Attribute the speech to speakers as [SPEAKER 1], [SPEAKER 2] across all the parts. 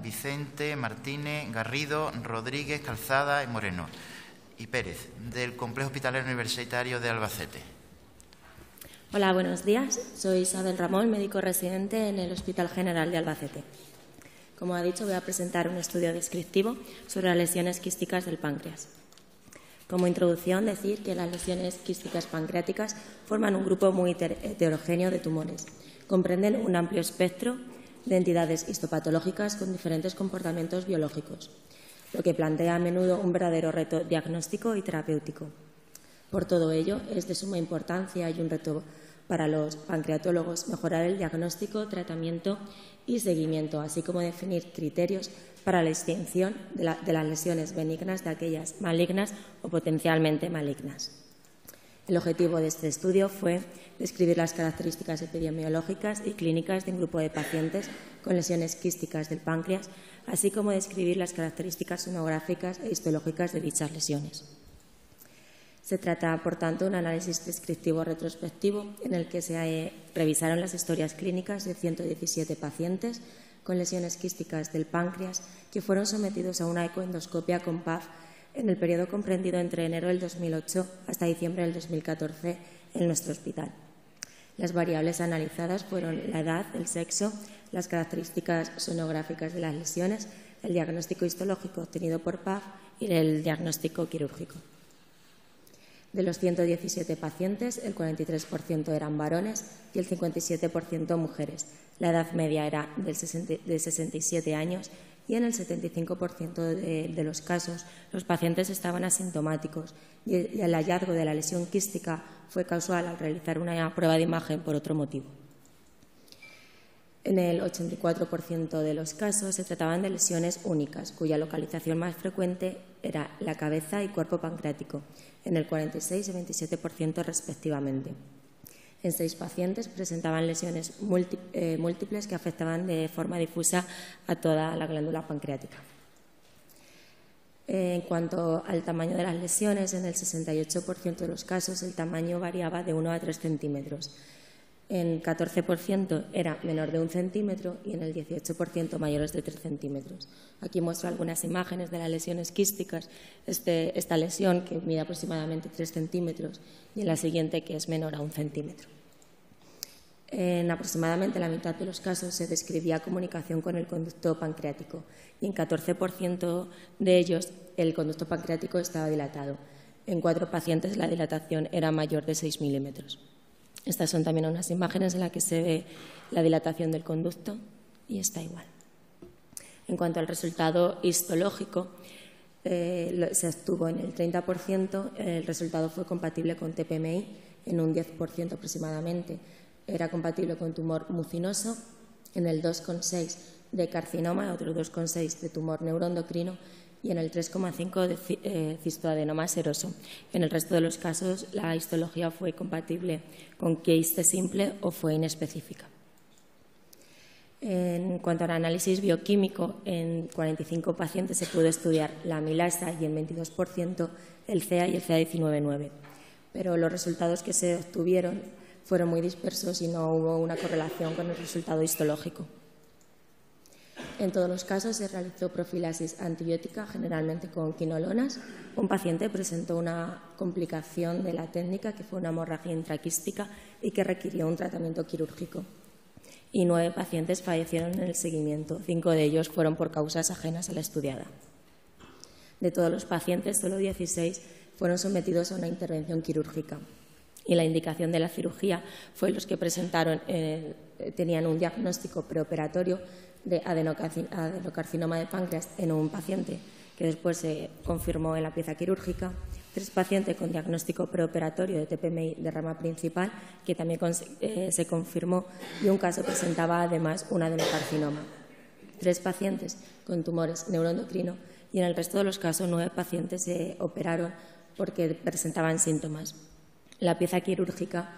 [SPEAKER 1] Vicente, Martínez, Garrido, Rodríguez, Calzada y Moreno y Pérez, del Complejo Hospitalario Universitario de Albacete.
[SPEAKER 2] Hola, buenos días. Soy Isabel Ramón, médico residente en el Hospital General de Albacete. Como ha dicho, voy a presentar un estudio descriptivo sobre las lesiones quísticas del páncreas. Como introducción, decir que las lesiones quísticas pancreáticas forman un grupo muy heterogéneo de tumores. Comprenden un amplio espectro de entidades histopatológicas con diferentes comportamientos biológicos, lo que plantea a menudo un verdadero reto diagnóstico y terapéutico. Por todo ello, es de suma importancia y un reto para los pancreatólogos mejorar el diagnóstico, tratamiento y seguimiento, así como definir criterios para la distinción de las lesiones benignas de aquellas malignas o potencialmente malignas. El objetivo de este estudio fue describir las características epidemiológicas y clínicas de un grupo de pacientes con lesiones quísticas del páncreas, así como describir las características sonográficas e histológicas de dichas lesiones. Se trata, por tanto, de un análisis descriptivo retrospectivo en el que se revisaron las historias clínicas de 117 pacientes con lesiones quísticas del páncreas que fueron sometidos a una ecoendoscopia con PAF en el periodo comprendido entre enero del 2008 hasta diciembre del 2014 en nuestro hospital. Las variables analizadas fueron la edad, el sexo, las características sonográficas de las lesiones, el diagnóstico histológico obtenido por PAF y el diagnóstico quirúrgico. De los 117 pacientes, el 43% eran varones y el 57% mujeres. La edad media era de 67 años y en el 75% de los casos los pacientes estaban asintomáticos y el hallazgo de la lesión quística fue causal al realizar una prueba de imagen por otro motivo. En el 84% de los casos se trataban de lesiones únicas, cuya localización más frecuente era la cabeza y cuerpo pancreático, en el 46 y 27% respectivamente. En 6 pacientes presentaban lesiones múltiples que afectaban de forma difusa a toda la glándula pancreática. En cuanto al tamaño de las lesiones, en el 68% de los casos el tamaño variaba de 1 a 3 centímetros. En 14% era menor de 1 centímetro y en el 18% mayores de 3 centímetros. Aquí muestro algunas imágenes de las lesiones quísticas. Esta lesión que mide aproximadamente 3 centímetros y en la siguiente que es menor a 1 centímetro. En aproximadamente la mitad de los casos se describía comunicación con el conducto pancreático y en 14% de ellos el conducto pancreático estaba dilatado. En 4 pacientes la dilatación era mayor de 6 milímetros. Estas son también unas imágenes en las que se ve la dilatación del conducto y está igual. En cuanto al resultado histológico, se obtuvo en el 30%, el resultado fue compatible con TPMI en un 10% aproximadamente. Era compatible con tumor mucinoso en el 2,6% de carcinoma, otro 2,6% de tumor neuroendocrino y en el 3,5% de cistoadenoma seroso. En el resto de los casos, la histología fue compatible con quiste simple o fue inespecífica. En cuanto al análisis bioquímico, en 45 pacientes se pudo estudiar la amilasa y en 22% el CA y el CA19-9. Pero los resultados que se obtuvieron fueron muy dispersos y no hubo una correlación con el resultado histológico. En todos los casos se realizó profilaxis antibiótica, generalmente con quinolonas. Un paciente presentó una complicación de la técnica, que fue una hemorragia intraquística y que requirió un tratamiento quirúrgico. Y 9 pacientes fallecieron en el seguimiento. 5 de ellos fueron por causas ajenas a la estudiada. De todos los pacientes, solo 16 fueron sometidos a una intervención quirúrgica. Y la indicación de la cirugía fue los que tenían un diagnóstico preoperatorio de adenocarcinoma de páncreas en un paciente que después se confirmó en la pieza quirúrgica, 3 pacientes con diagnóstico preoperatorio de TPMI de rama principal que también se confirmó y un caso presentaba además un adenocarcinoma, 3 pacientes con tumores neuroendocrino y en el resto de los casos 9 pacientes se operaron porque presentaban síntomas. La pieza quirúrgica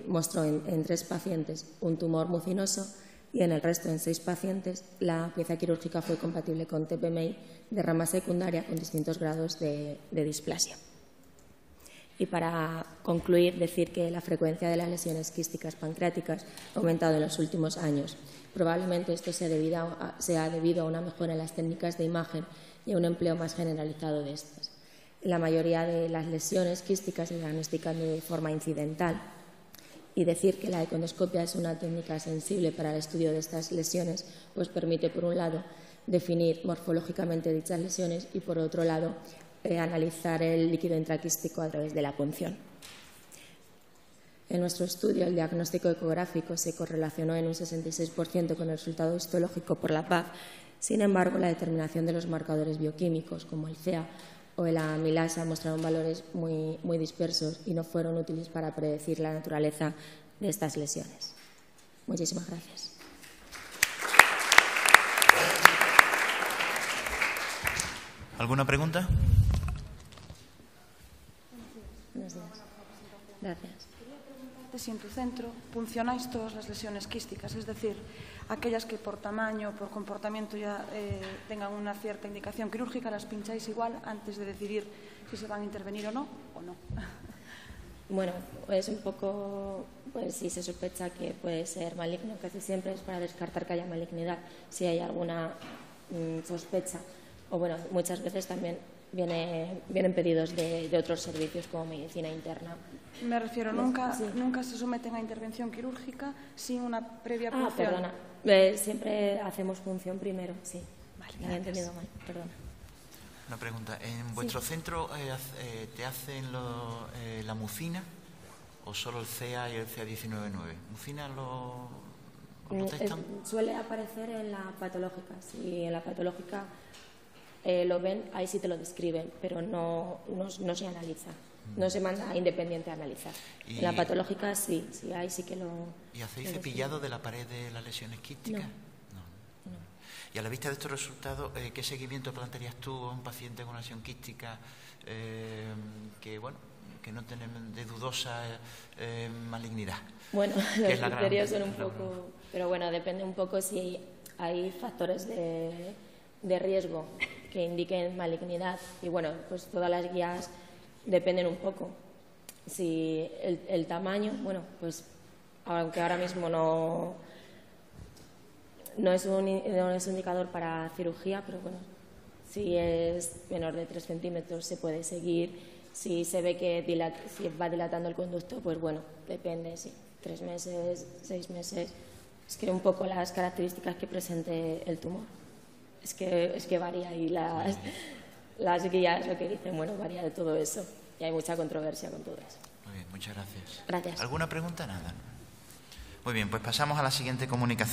[SPEAKER 2] mostró en 3 pacientes un tumor mucinoso y en el resto, en 6 pacientes, la pieza quirúrgica fue compatible con TPMI de rama secundaria con distintos grados de displasia. Y para concluir, decir que la frecuencia de las lesiones quísticas pancreáticas ha aumentado en los últimos años. Probablemente esto sea debido a una mejora en las técnicas de imagen y a un empleo más generalizado de estas. La mayoría de las lesiones quísticas se diagnostican de forma incidental. Y decir que la econdoscopia es una técnica sensible para el estudio de estas lesiones, pues permite, por un lado, definir morfológicamente dichas lesiones y, por otro lado, analizar el líquido intraquístico a través de la punción. En nuestro estudio, el diagnóstico ecográfico se correlacionó en un 66% con el resultado histológico por la PAF. Sin embargo, la determinación de los marcadores bioquímicos, como el CEA o la amilasa, mostraron valores muy dispersos y no fueron útiles para predecir la naturaleza de estas lesiones. Muchísimas gracias.
[SPEAKER 1] ¿Alguna pregunta?
[SPEAKER 2] Buenos días. Gracias.
[SPEAKER 3] Quería preguntarte si en tu centro funcionáis todas las lesiones quísticas, es decir, aquellas que por tamaño, por comportamiento ya tengan una cierta indicación quirúrgica, las pincháis igual antes de decidir si se van a intervenir o no.
[SPEAKER 2] Bueno, pues un poco, pues si se sospecha que puede ser maligno, casi siempre es para descartar que haya malignidad. Si hay alguna sospecha, o bueno, muchas veces también vienen pedidos de otros servicios como medicina interna.
[SPEAKER 3] Me refiero, nunca se someten a intervención quirúrgica sin una previa punción.
[SPEAKER 2] Perdona, siempre hacemos punción primero, sí.
[SPEAKER 3] Vale,
[SPEAKER 2] me había entendido mal, perdona.
[SPEAKER 1] Una pregunta. ¿En vuestro centro te hacen la mucina o solo el CEA y el CA19-9? ¿Mucina lo testan?
[SPEAKER 2] Suele aparecer en la patológica. Si en la patológica lo ven, ahí sí te lo describen, pero no se analiza. No se manda a independiente a analizar. En la patológica sí, ahí sí que lo...
[SPEAKER 1] ¿Y hacéis cepillado de la pared de las lesiones quísticas? No. Y a la vista de estos resultados, ¿qué seguimiento plantearías tú a un paciente con una lesión quística que no tiene de dudosa malignidad?
[SPEAKER 2] Bueno, los criterios son un poco... Pero bueno, depende un poco si hay factores de riesgo que indiquen malignidad. Y bueno, pues todas las guías dependen un poco. Si el tamaño, bueno, pues aunque ahora mismo no es un indicador para cirugía, pero bueno, si es menor de 3 centímetros se puede seguir. Si se ve que si va dilatando el conducto, pues bueno, depende, sí, 3 meses, 6 meses. Es que un poco las características que presente el tumor. Es que varía y las guías lo que dicen, bueno, varía de todo eso. Y hay mucha controversia con todo eso.
[SPEAKER 1] Muy bien, muchas gracias.
[SPEAKER 2] Gracias.
[SPEAKER 1] ¿Alguna pregunta? Nada. Muy bien, pues pasamos a la siguiente comunicación.